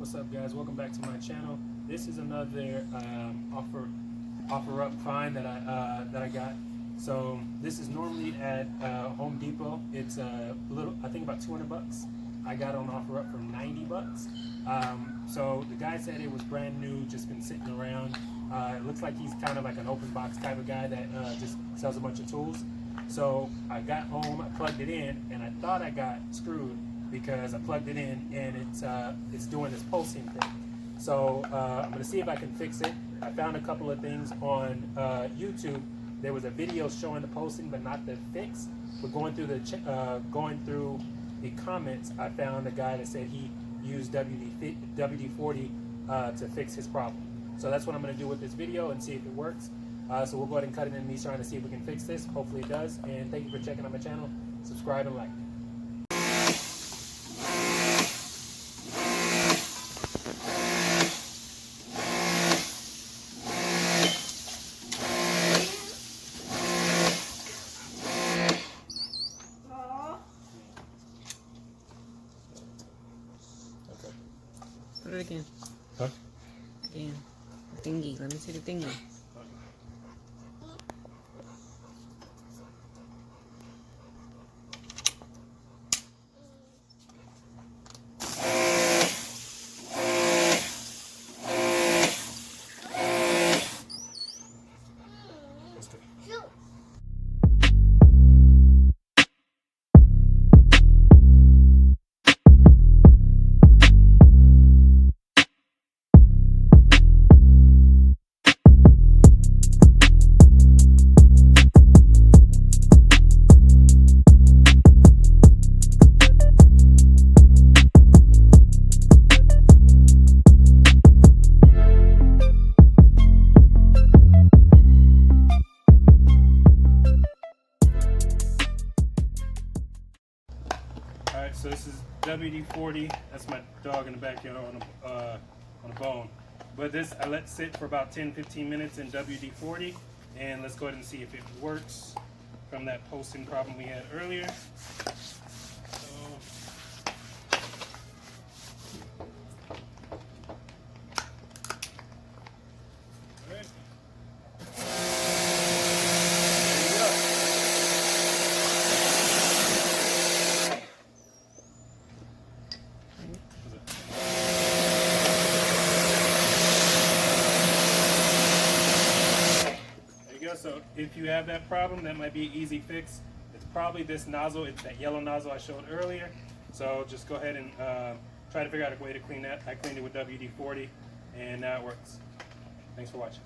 What's up, guys? Welcome back to my channel. This is another offer up find that I got. So this is normally at Home Depot. It's a little, I think about 200 bucks. I got on offer up for 90 bucks. So the guy said it was brand new, just been sitting around. It looks like he's kind of like an open box type of guy that just sells a bunch of tools. So I got home, I plugged it in, and I thought I got screwed because I plugged it in and it's doing this pulsing thing. So I'm gonna see if I can fix it. I found a couple of things on YouTube. There was a video showing the pulsing but not the fix. But going through the comments, I found a guy that said he used WD-40 to fix his problem. So that's what I'm gonna do with this video and see if it works. So we'll go ahead and cut it in me trying to see if we can fix this. Hopefully it does. And thank you for checking out my channel. Subscribe and like. Put it again. Huh? Again. The thingy. Let me see the thingy. Alright, so this is WD-40. That's my dog in the backyard on a bone. But this I let sit for about 10-15 minutes in WD-40, and let's go ahead and see if it works from that pulsing problem we had earlier. So if you have that problem, that might be an easy fix. It's probably this nozzle. It's that yellow nozzle I showed earlier. So just go ahead and try to figure out a way to clean that. I cleaned it with WD-40 and now it works. Thanks for watching.